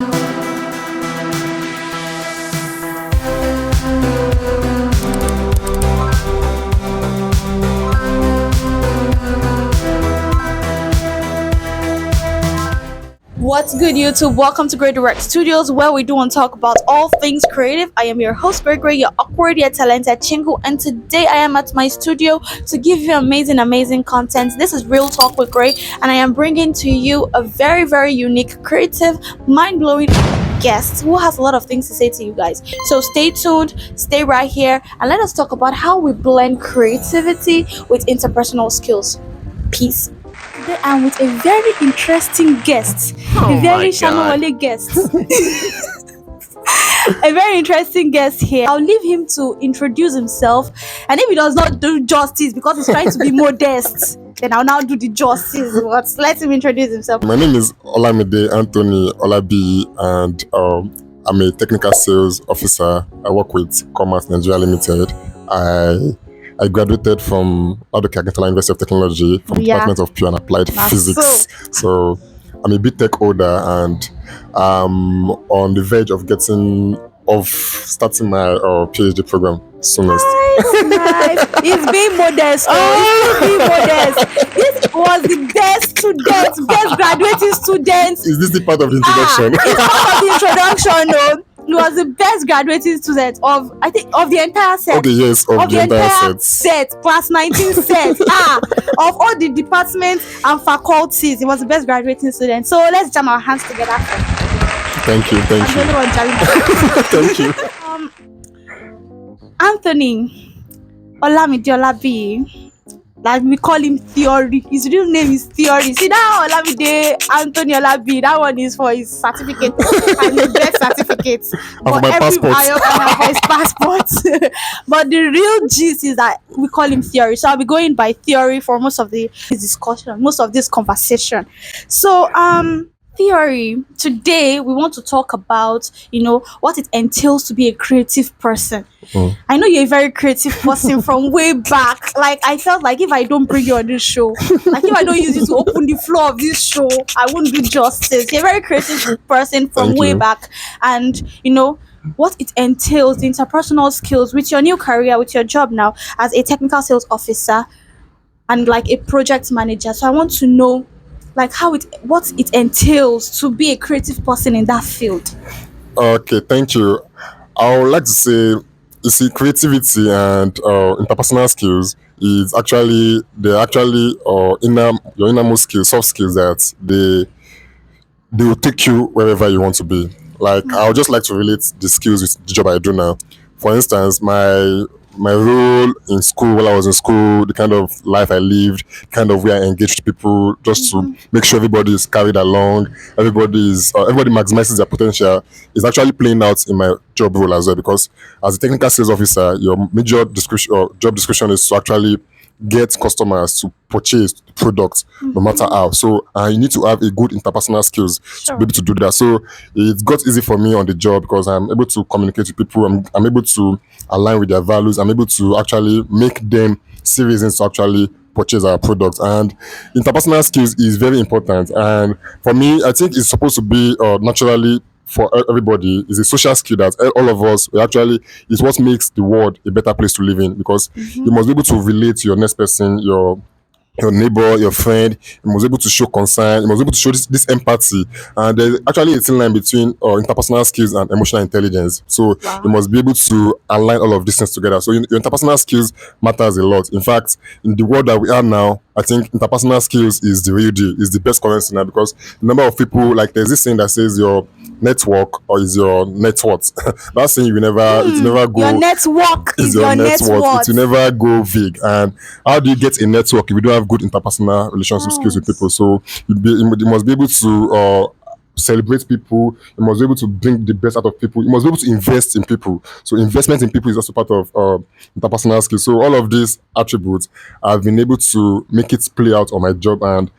What's good, YouTube? Welcome to Great Direct Studios, where we do and talk about all things creative. I am your host, Greygray, your awkward yet talented Chingu, and today I am at my studio to give you amazing content. This is Real Talk with Gray, and I am bringing to you a very unique, creative, mind-blowing guest who has a lot of things to say to you guys. So stay tuned, stay right here, and let us talk about how we blend creativity with interpersonal skills. Peace. Today I'm with a very interesting guest, a very Shamawale guest. A very interesting guest here. I'll leave him to introduce himself, and if he does not do justice because he's trying to be modest, then I'll now do the justice. But let him introduce himself. My name is Olamide Anthony Olabi, and I'm a technical sales officer. I work with Commerce Nigeria Limited. I graduated from Ateez University of Technology from Department of Pure and Applied Physics. So I'm a bit tech older, and I'm on the verge of starting my PhD program soonest. Nice. He's being modest. He's being modest. This was the best graduating student. Is this the part of the introduction? It's part of the introduction, though. He was the best graduating student of the entire set. Okay, yes, of the entire set. Class 19 set. Of all the departments and faculties, he was the best graduating student. So let's jam our hands together. Thank you. Thank you. Anthony Olamide Olabi. Like we call him Theory. His real name is Theory. See that Olamide Anthony Olabi, that one is for his certificate and his birth certificate. And for my passport. For his passport. But the real gist is that we call him Theory. So I'll be going by Theory for most of this discussion, most of this conversation. So Theory, today we want to talk about, what it entails to be a creative person. I know you're a very creative person from way back. Like, I felt like if I don't bring you on this show, like if I don't use it to open the floor of this show, I wouldn't do justice. You're a very creative person from way back. And, what it entails, the interpersonal skills with your new career, with your job now as a technical sales officer and like a project manager. So I want to know like what it entails to be a creative person in that field. Okay, thank you. I would like to say, you see, creativity and interpersonal skills is actually your innermost skills, soft skills that they will take you wherever you want to be. Like I would just like to relate the skills with the job I do now. For instance, my role in school, while I was in school, the kind of life I lived, kind of where I engaged people, just to make sure everybody is carried along, everybody maximizes their potential, is actually playing out in my job role as well. Because as a technical sales officer, your major job description is to actually get customers to purchase the product no matter how. So you need to have a good interpersonal skills to be able to do that. So it got easy for me on the job because I'm able to communicate with people. I'm able to align with their values. I'm able to actually make them see reasons to actually purchase our products. And interpersonal skills is very important. And for me, I think it's supposed to be naturally for everybody. Is a social skill that all of us actually is what makes the world a better place to live in, because you must be able to relate to your next person, your neighbor, your friend. You must be able to show concern. You must be able to show this empathy. And there's actually a thin line between interpersonal skills and emotional intelligence. So you must be able to align all of these things together. So your interpersonal skills matters a lot. In fact, in the world that we are now, I think interpersonal skills is the real deal, is the best currency now, because the number of people, like there's this saying that says your network or is your net worth. That saying it never go. Your network is your net worth. It will never go vague. And how do you get a network if you don't have good interpersonal relationship skills with people? So you must be able to celebrate people. You must be able to bring the best out of people. You must be able to invest in people. So investment in people is also part of interpersonal skills. So all of these attributes, I've been able to make it play out on my job, and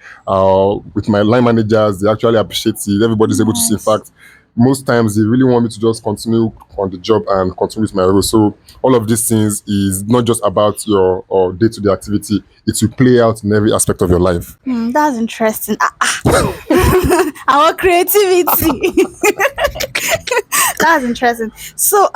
with my line managers, they actually appreciate it. Everybody's able to see. In fact, most times they really want me to just continue on the job and continue with my role. So all of these things is not just about your day-to-day activity. It will play out in every aspect of your life. That's interesting. Our creativity. That's interesting. So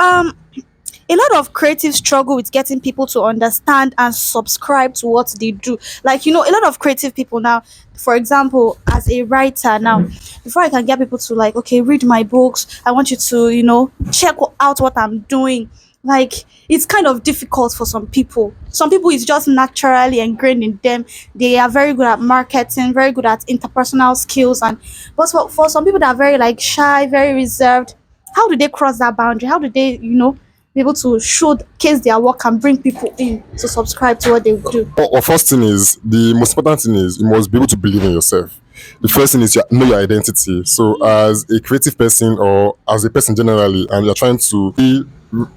a lot of creatives struggle with getting people to understand and subscribe to what they do. Like, a lot of creative people now, for example, as a writer now, before I can get people to like, okay, read my books, I want you to, check out what I'm doing. Like, it's kind of difficult for some people. Some people it's just naturally ingrained in them. They are very good at marketing, very good at interpersonal skills, and but for some people that are very like shy, very reserved, how do they cross that boundary? How do they, be able to showcase their work and bring people in to subscribe to what they do? First thing is, the most important thing is you must be able to believe in yourself. The first thing is you know your identity. So as a creative person or as a person generally, and you're trying to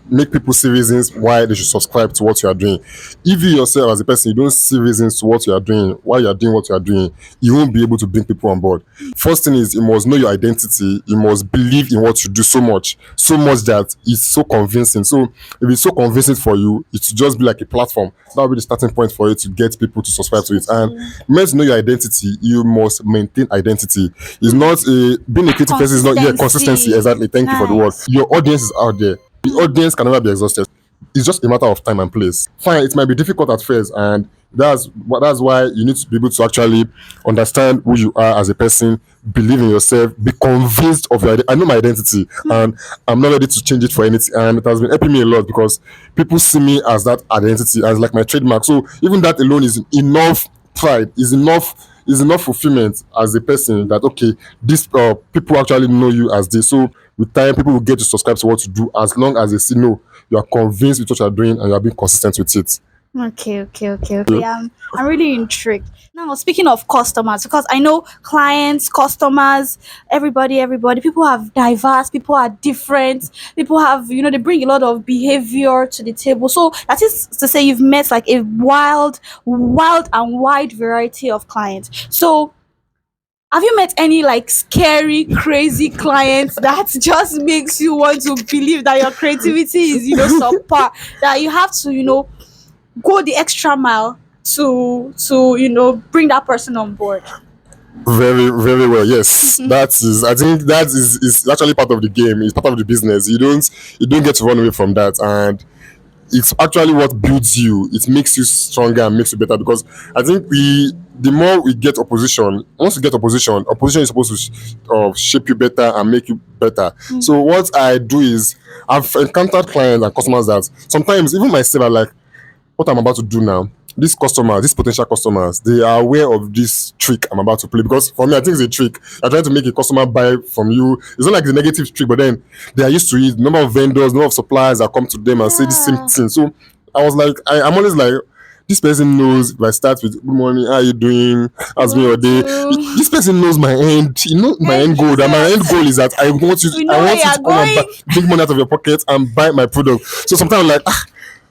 make people see reasons why they should subscribe to what you are doing. If you yourself as a person you don't see reasons to what you are doing, why you are doing what you are doing, you won't be able to bring people on board. First thing is you must know your identity. You must believe in what you do so much that it's so convincing. So if it's so convincing for you, it will just be like a platform. That will be the starting point for you to get people to subscribe to it. And you must know your identity. You must maintain identity. It's not a being a creative person is not consistency. Exactly. Thank you for the word. Nice. Your audience is out there. The audience can never be exhausted. It's just a matter of time and place. Fine, it might be difficult at first, and that's why you need to be able to actually understand who you are as a person, believe in yourself, be convinced of your. I know my identity, and I'm not ready to change it for anything. And it has been helping me a lot because people see me as that identity, as like my trademark. So even that alone is enough pride, is enough fulfillment as a person that okay, these people actually know you as this. So with time, people will get to subscribe to what you do as long as they see no, you are convinced with what you are doing and you are being consistent with it. Okay. I'm really intrigued. Now, speaking of customers, because I know clients, customers, everybody, people have diverse, people are different, people have, they bring a lot of behavior to the table. So that is to say, you've met like a wild and wide variety of clients. So have you met any like scary, crazy clients that just makes you want to believe that your creativity is, subpar, that you have to, go the extra mile to bring that person on board? Very, very well. Yes, that is. I think that is actually part of the game. It's part of the business. You don't get to run away from that, and it's actually what builds you. It makes you stronger and makes you better because I think the more we get opposition, once you get opposition is supposed to shape you better and make you better. So what I do is I've encountered clients and customers that sometimes even myself are like, what I'm about to do now. These potential customers, they are aware of this trick I'm about to play because for me, I think it's a trick. I'm trying to make a customer buy from you. It's not like the negative trick, but then they are used to it. Number of vendors, number of suppliers that come to them and say the same Yeah. thing. So I was like, I'm always like, this person knows if I start with good morning, how are you doing? How's been your Want day? to This person knows my end, my end goal. That my end goal is that we know I where want you you're to come and going. bring money out of your pocket and buy my product. So sometimes I'm like,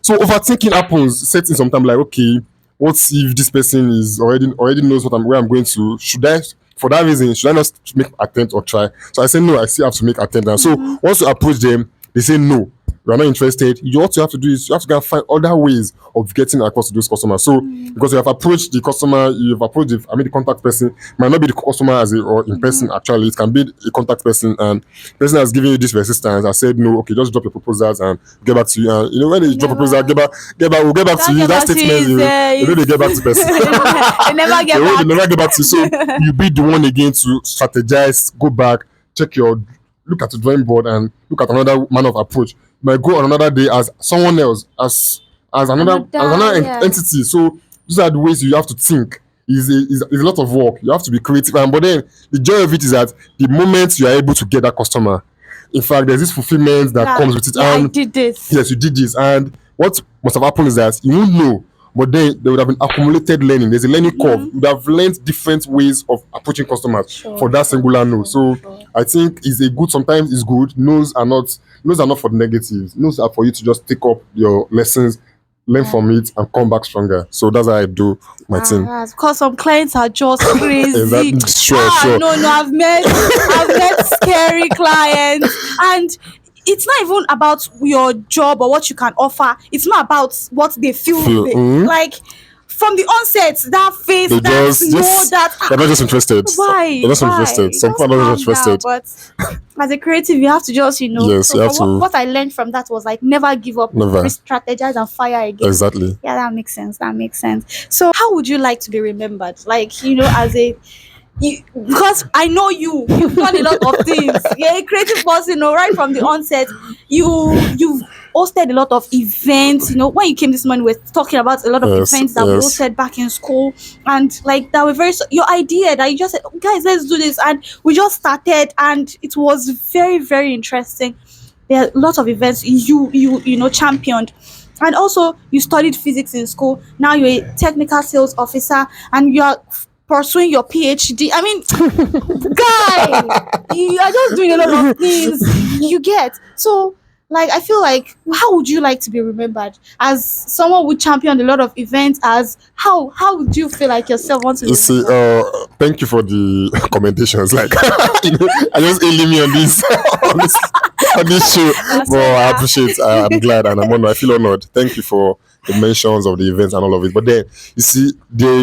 so overthinking happens. Setting sometimes like, okay, what if this person is already knows where I'm going to? Should I, for that reason, should I not make attempt or try? So I say no. I still have to make attempt. And so once you approach them, they say no. You are not interested. What you have to do is you have to go and find other ways of getting across to those customers. So because you have approached the customer, the contact person might not be the customer or in person actually. It can be a contact person and the person has given you this resistance. I said no, okay, just drop your proposals and get back to you. And when they drop proposal, we'll get back to Don't you. get That back to statement, his, they get back to person. they never get They back. never get back to you. So you be the one again to strategize, go back, look at the drawing board and look at another man of approach. You might go on another day as someone else, as another Yeah. entity. So these are the ways you have to think. Is a lot of work. You have to be creative, but then the joy of it is that the moment you are able to get that customer, in fact, there's this fulfillment that That, comes with it. yeah, I And did this. yes, you did this. And what must have happened is that you won't know, but then there would have been accumulated learning. There's a learning curve. You would have learned different ways of approaching customers for that singular no. So I think it's a good. Sometimes it's good. No's are not for the negatives. No's are for you to just take up your lessons, learn from it, and come back stronger. So that's how I do my thing. Because some clients are just crazy. Sure. No, I've met scary clients, and it's not even about your job or what you can offer. It's not about what they feel. Like from the onset, that face, They that no, just that they're not just interested. why, They're not why? interested. Some Just people are not calm just down. interested. But as a creative, you have to just, Yes, So you have from to what I learned from that was like never give up, never. re-strategize and fire again. Exactly. Yeah, that makes sense. That makes sense. So, how would you like to be remembered? Like, as a because I know you've done a lot of things. You're a creative person, right from the onset. You've hosted a lot of events. When you came this morning, we're talking about a lot of Yes, events that we yes. hosted back in school, and like that were your idea that you just said, guys, let's do this, and we just started, and it was very, very interesting. There are a lot of events you championed. And also, you studied physics in school. Now you're a technical sales officer, and you're pursuing your PhD. I mean, guy, you are just doing a lot of things. You get so. Like, I feel like, how would you like to be remembered as someone who championed a lot of events? As how would you feel like yourself want to be You see, remembered? thank you for the commendations. Like, I just ailing me on this on this on this show. That's But I yeah. appreciate. I'm glad and I'm honored. I feel honored. Thank you for the mentions of the events and all of it. But then you see, there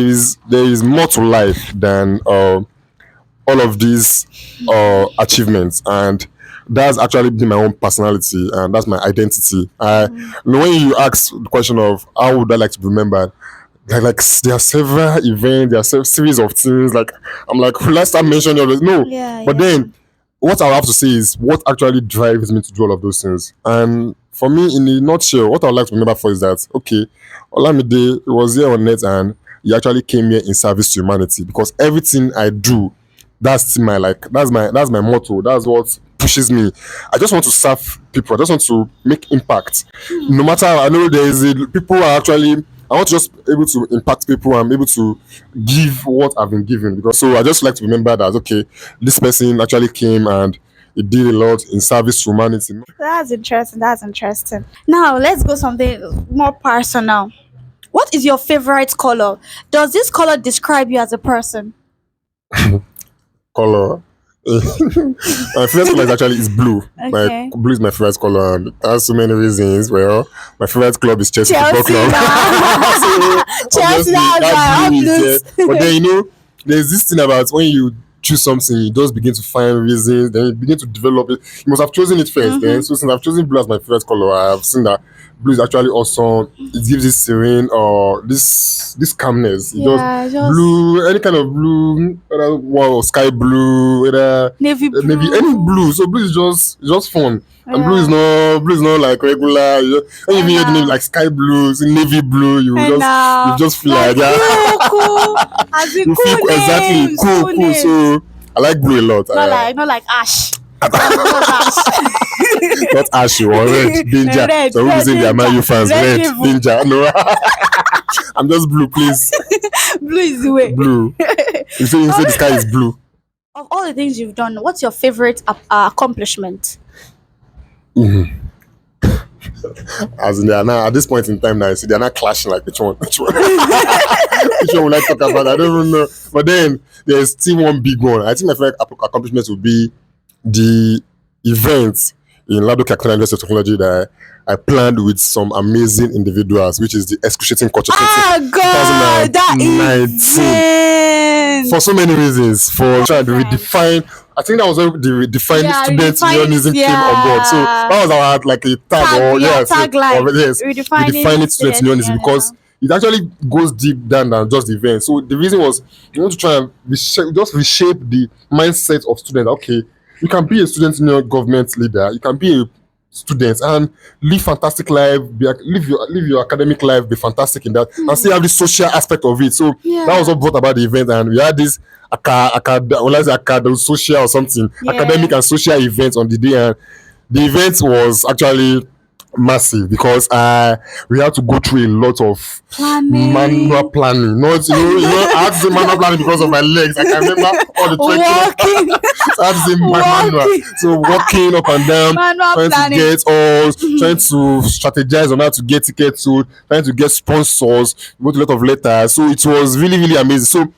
is more to life than all of these achievements, and that's actually been my own personality and that's my identity. When you ask the question of how would I like to be remembered, there are several events, there are series of things. Like I'm like, let's start mentioning all this. No, Yeah, but yeah. then what I have to say is what actually drives me to do all of those things. And for me, in a nutshell, what I would like to remember for is that okay, Olamide was here on net and he actually came here in service to humanity because everything I do, that's my motto. That's what pushes me. I just want to serve people. I just want to make impact. No matter I know there is people are actually I want to just able to impact people. I'm able to give what I've been given because so I just like to remember that okay, this person actually came and he did a lot in service to humanity. That's interesting. That's interesting. Now let's go something more personal. What is your favorite color? Does this color describe you as a person? Color. My favorite color is actually is blue. My Okay. blue is my favorite color, and it has so many reasons. Well, my favorite club is Chelsea Football Chelsea Club. now. Chelsea, Obviously, that's that why blue I'm is there. But loose. then there's this thing about when you choose something, you just begin to find reasons, then you begin to develop it. You must have chosen it first. Then, so since I've chosen blue as my favorite color, I have seen that blue is actually awesome. It gives this serene or this calmness. It just Yeah, just blue, any kind of blue, whether sky blue, whether navy maybe any blue. blue. So blue is just fun. And Yeah. blue is not like regular. When you even hear the name Nah. like sky blue, navy blue, And you just feel like cool. As in you feel cool exactly names. cool, Cool cool. names. So I like blue a lot. Not like ash. Not ash. Not ashy or red, danger. Red, So who be saying they are Man U fans? red Red, devil. danger. No, I'm just blue, please. Blue is the way. Blue. You say the sky is blue. Of all the things you've done, what's your favorite accomplishment? As in they are now at this point in time now, see they are not clashing like which one, which one, which one will I talk about? I don't even know. But then there's still one big one. I think my favorite accomplishment would be the event in Ladoke Akron University of Technology that I planned with some amazing individuals, which is the Excruciating Culture Ah, God, that 2019. event. For so many reasons, for trying to redefine. I think that was when the redefining Yeah, student redefine- unionism came on board. So yeah. that was our like a tag, or yes, tagline. or yes, redefining student unionism because it actually goes deep down than just the event. So the reason was you want to try and reshape the mindset of students. Okay, you can be a student union government leader, you can be a student and live fantastic life, live your academic life, be fantastic in that, and still have the social aspect of it. So Yeah. that was what brought about the event, and we had this social or something, Yeah. academic and social event on the day, and the event was actually massive because we had to go through a lot of manual planning. Not I had to say manual planning because of my legs. I can remember all the trekking. Walking. So I had to say manual. Walking. So walking up and down, Manual trying planning. to get us, trying to strategize on how to get tickets to, trying to get sponsors, wrote a lot of letters. So it was really, really amazing. So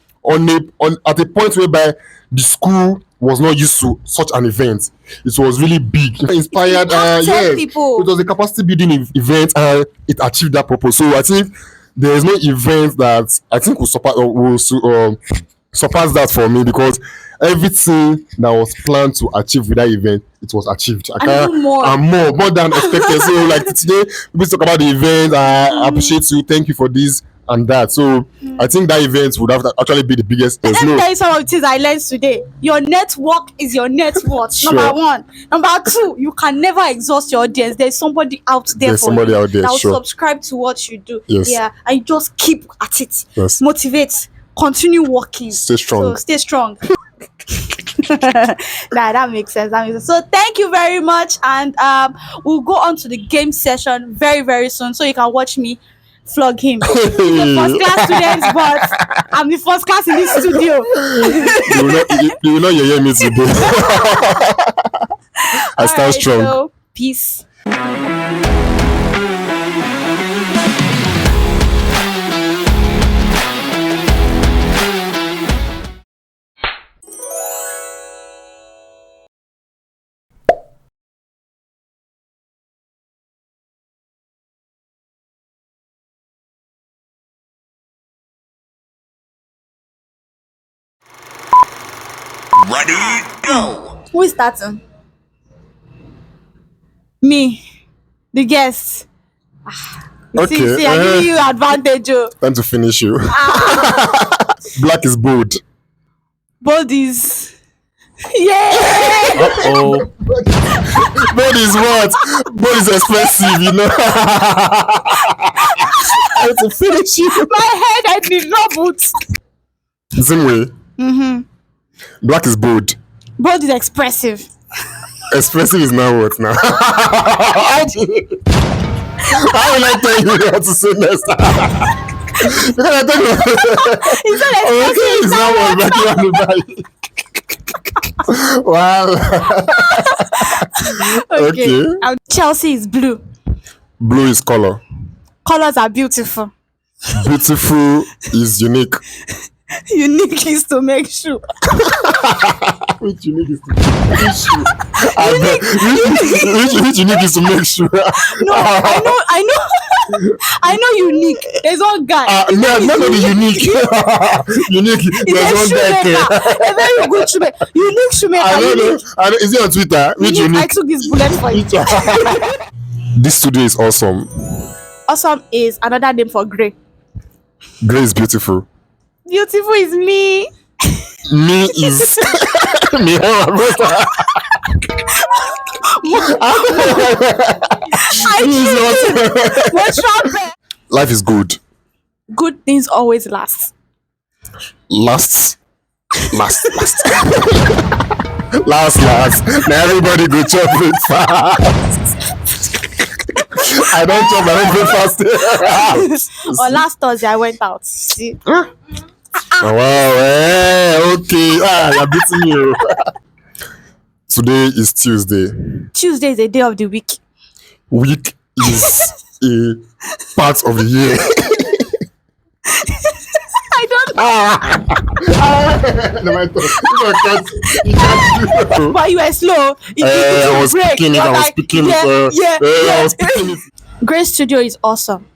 at a point whereby the school was not used to such an event, it was really big. It inspired, It impacted yes, people. it was a capacity building event, and it achieved that purpose. So I think there is no event that I think will surpass that for me, because everything that was planned to achieve with that event, it was achieved. I And can't, even more. and more than expected. So like today, people talk about the event. I appreciate you. Thank you for this and that. So I think that event would have to actually be the biggest. There's Let me no tell you some of the things I learned today. Your network is your net worth. Sure. Number one. Number two, you can never exhaust your audience. There's somebody out there There's for somebody you out there, that will sure. subscribe to what you do. Yes. Yeah, and you just keep at it. Yes. Motivate. Continue working. Stay strong. So stay strong. Nah, that makes sense. That makes sense. So thank you very much, and we'll go on to the game session very very soon, so you can watch me flog him. He's a first class student, but I'm the first class in this studio. You will not hear me today. I stand Alright, strong. so peace. Ready, go! Who is starting? Me, the guest. Okay, See, I give you advantage. Oh. Time to finish you. Black is bold. Bold is. Yeah. Oh. Bold is what? Bold is expensive, you know. I have to finish you. My head, I did not put. Same way. Black is bold. Bold is expressive. Expensive is now what now? How will I tell you what to say next? Because I tell you. It's not Okay, expressive. it's not what Black you want to buy. Wow. Okay. Chelsea is blue. Blue is color. Colors are beautiful. Beautiful is unique. Unique is to make sure. Which unique is to make sure? Which unique is to make sure? No, I know. I know unique. There's one guy. No, not the unique. Unique. He's There's a one shoemaker. guy. A very good shoemaker. Unique shoemaker. I don't know. Unique. Is it on Twitter? Which Unique. I unique? took this bullet for you. This studio is awesome. Awesome is another name for grey. Grey is beautiful. Beautiful is me. Me is me. What's wrong? Life is good. Good things always last. Last. Last. Now everybody go chop breakfast. I don't chop my own breakfast. Or last Thursday I went out. See? Oh, wow. Okay. You're beating me. Today is Tuesday. Tuesday is a day of the week. Week is a part of the year. I don't know. No, you can't do. But you were slow. I was speaking it. I was speaking it. I was speaking it. Great studio is awesome.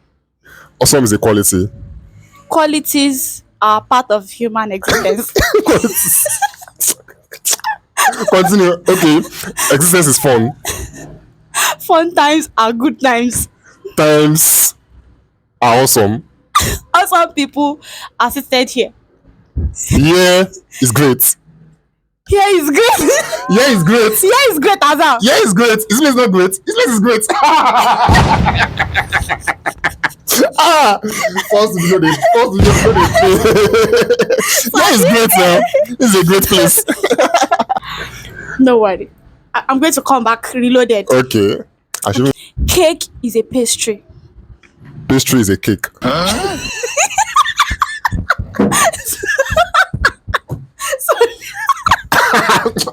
Awesome is a quality. Qualities are part of human existence. Continue. Okay. Existence is fun. Fun times are good times. Times are awesome. Awesome people are seated here. Yeah, it's great. Here is great. Yeah, it's great. Here is great as well. Yeah, it's great. His place is not great. His place is great. First video they yeah, it's great now. This is a great place. No worry. I'm going to come back reloaded. Okay. I should. Cake is a pastry. Pastry is a cake.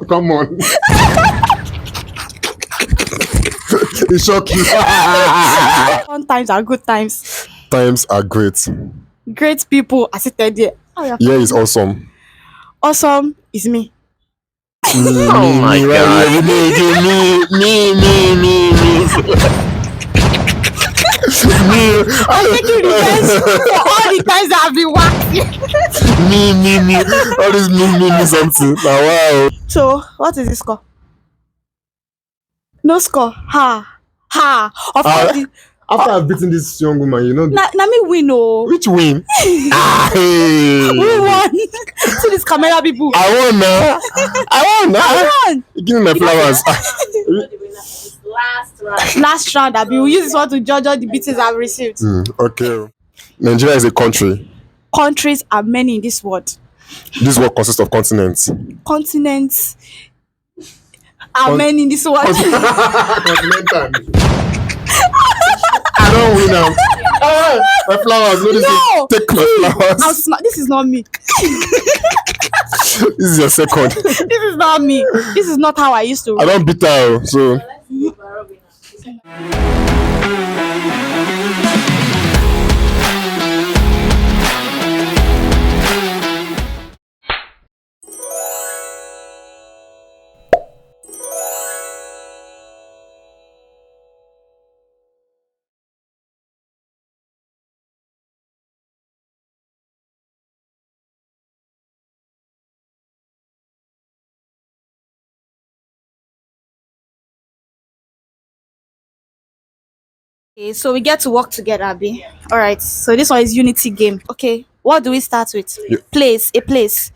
Come on. It shocked you. Fun times are good times. Times are great. Great people are seated here. Yeah, it's awesome. Awesome is me. Oh my God. Me. I'm taking revenge. I've been waxing. Me. All this me something. Now, wow. So, what is this score? No score. Ha. Of course, After I've beaten this young woman, you know. na me win oh. Which win? Hey. We won. See these camera people. I won now. I won. Give me my flowers. Last round, Abi. We use this one to judge all the beatings I've received. Okay. Nigeria is a country. Countries are many in this world. This world consists of continents. Continents are many in this world. Continental. I don't win now. My flowers. No. Take my flowers. This is not me. This is your second. This is not me. This is not how I used to. I don't beat her. So. Okay, so we get to work together, Abi. All right. So this one is unity game. Okay. What do we start with? Yeah. Place. A place.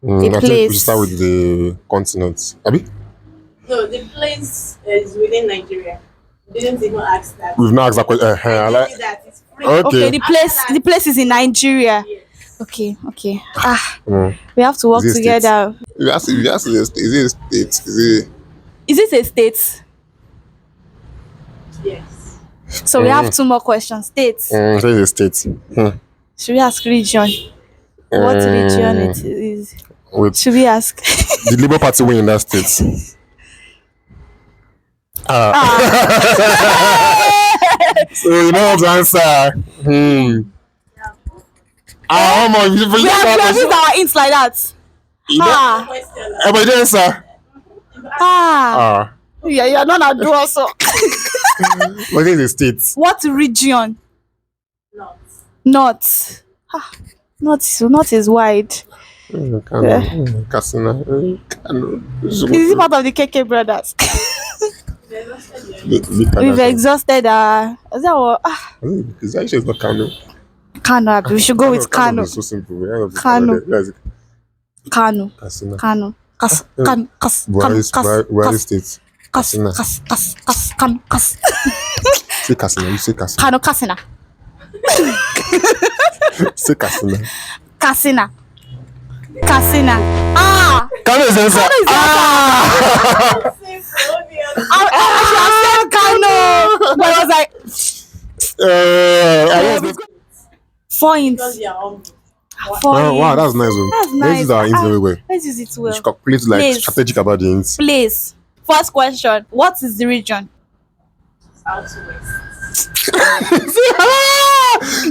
I think we place. should start with the continents. Abi? No, the place is within Nigeria. Didn't even ask that. We've not asked that question. I I like. told you that it's free. Okay. Okay. The place is in Nigeria. Yes. Okay. Mm. We have to work Is it a state? together. If you ask, is it a state? Is Is it a state? Yes. So we have two more questions. States. it is a state. Should we ask region? What region it is? Wait, Should we ask? the Labour Party win in that state. So you know what to answer. How much? we have used our hints like that. Ah. Question. But you didn't answer. Yeah, you're not a do also. But it is a state. What region? Not. North. North is wide. Katsina. Is it part of the KK brothers? We've exhausted is that what? Is that it's not Kano? Kano. We should go with Kano. It's so simple. Kano. Kano. Katsina. Kano. Where is state? Katsina. Kano. Say Katsina. You say Katsina. Kano Kasina. Say Katsina. Kasina. Kano is the answer. I should have said Kano. But I was like, I was 4 hints. Because you're humble. 4 hints. wow, that's nice. That's Let's nice. use our hints very well. Let's use it You well. should calculate like Place. strategic about the hints. Place. First question. What is the region? Southwest.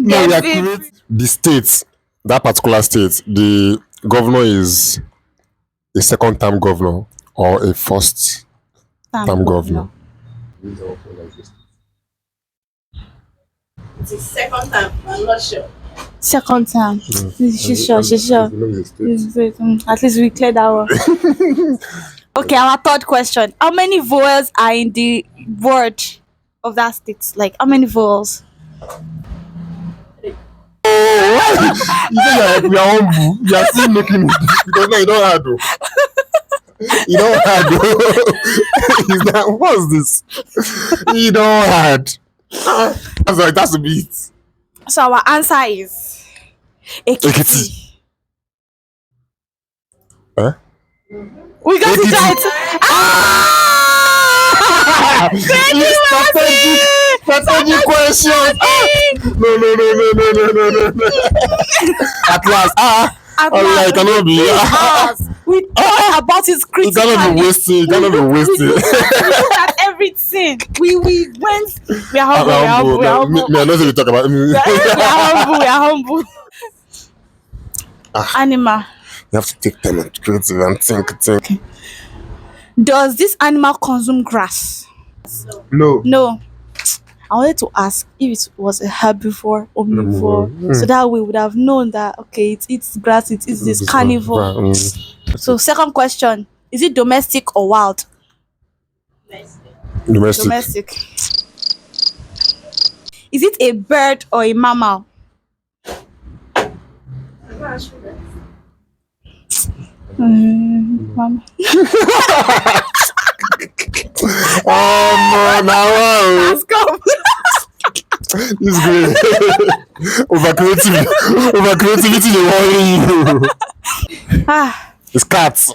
No, we are Yes, it- create the state, that particular state, the governor is a second-term governor or a first-term governor. It's his second time. I'm not sure. Second time. She's sure. At least we cleared that one. Okay, our third question. How many vowels are in the word of that state? Like, how many vowels? You say we are humble. You are still making it because no, you don't have to. You don't have to. Is that what's this? You don't have. That's like that's a beat. So our answer is Ekiti. Ekiti. Huh? We got it Ekiti. right. Strategic question. No. At last. At Allah, last, it cannot be. we thought about it It critically. cannot be wasted. It cannot be We wasted. looked at everything. We went. We are humble. We are humble. Me, I know what you talk about. We are humble. Animal. You have to take time and creative and think. Does this animal consume grass? No. No. I wanted to ask if it was a herbivore, omnivore, Omnivore. so that we would have known that okay, it eats grass, it eats this carnivore. So second question: is it domestic or wild? Domestic. Domestic. Is it a bird or a mammal? Mammal. Oh, no, now. Let's go. This is great. Over creativity, they worry you. Ah, It's cats.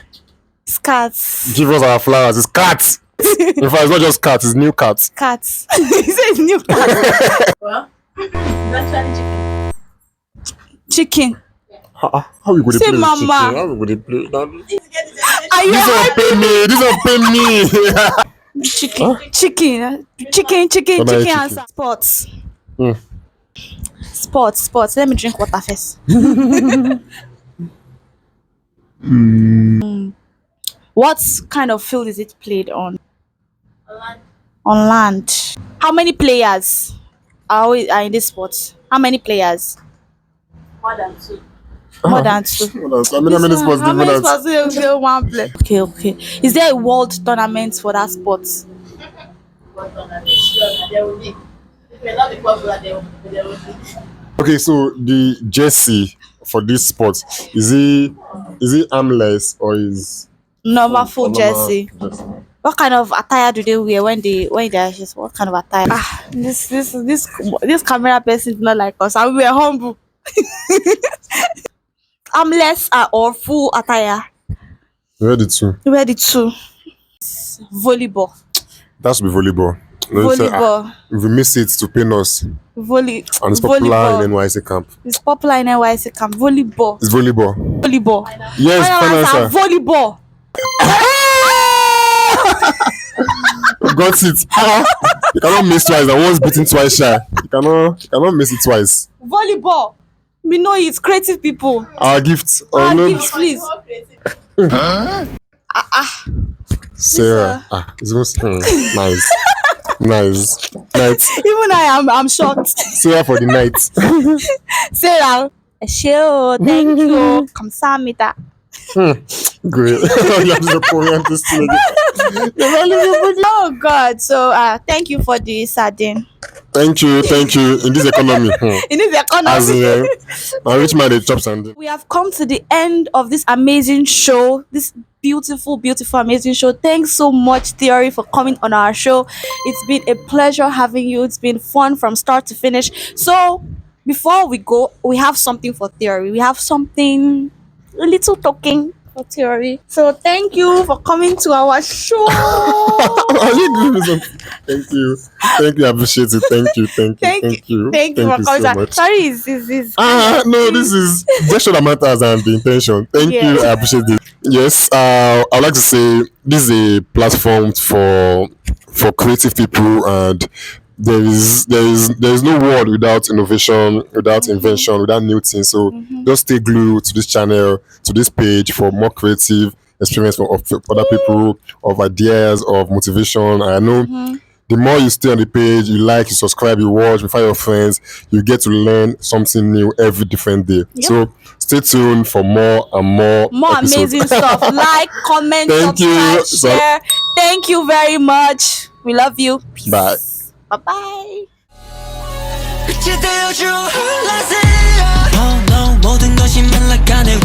it's cats. Give us our flowers. It's cats. In fact, it's not just cats, it's new cats. Cats. He says new cat. Well, it's actually Chicken. How we go to Say play with mama. chicken? How we go to play? chicken. Are you This one pay me. This one pay me. chicken? Chicken. What about Chicken chicken? answer. Sports. Hmm. Sports. Let me drink water first. What kind of field is it played on? On land. How many players are in this sport? How many players? More than 2. More than 2. How many sports How do many you want? sports do one play? Okay. Is there a world tournament for that sport? But on a sure there will be. It may not be popular, there will be. Okay, so the jersey for this sport is it armless or is Normal full normal jersey. What kind of attire do they wear when they are just what kind of attire? This camera person is not like us, and we are humble. Armless or full attire. Where the two? Where the two? Volleyball. That should be volleyball. No, you say, Volleyball. if we miss it to pin us, and it's popular Volleyball. in NYC camp. It's popular in NYC camp. Volleyball. It's volleyball. Volleyball. Yes, Final final answer, answer. volleyball. Got it. You cannot miss twice. I was beaten twice, shy. You cannot miss it twice. Volleyball. We know it's creative people. Our gift. Oh Our no, gifts, please. More creative. Sarah. It's most nice. Nice. Even I'm shocked. Sarah for the night. Sarah. Sure, thank you. Kamsamita. Great. You have to pour me on this thing again. Oh God. So thank you for the sardine. Thank you. In this economy. In this As economy. a rich man, they chop something. We have come to the end of this amazing show. This beautiful, amazing show. Thanks so much, Theory, for coming on our show. It's been a pleasure having you. It's been fun from start to finish. So before we go, we have something for Theory. We have something, a little talking for Theory. So thank you for coming to our show. Are you giving me something? Thank you. I appreciate it. Thank you for coming. so much. Sorry, is No, this is gesture that matters and the intention. Thank Yeah. you. I appreciate it. Yes, I would like to say this is a platform for creative people, and there is no world without innovation, without invention, without new things. So just stay glued to this channel, to this page for more creative experience of other people, of ideas, of motivation. I know the more you stay on the page, you like, you subscribe, you watch, you find your friends, you get to learn something new every different day. Yep. So stay tuned for more and more episodes. amazing stuff. Like, comment, Thank you. subscribe, share. Thank you very much. We love you. Peace. Bye. Bye. 빛이 되어줄 Halazia. Oh no 모든 것이 말라가네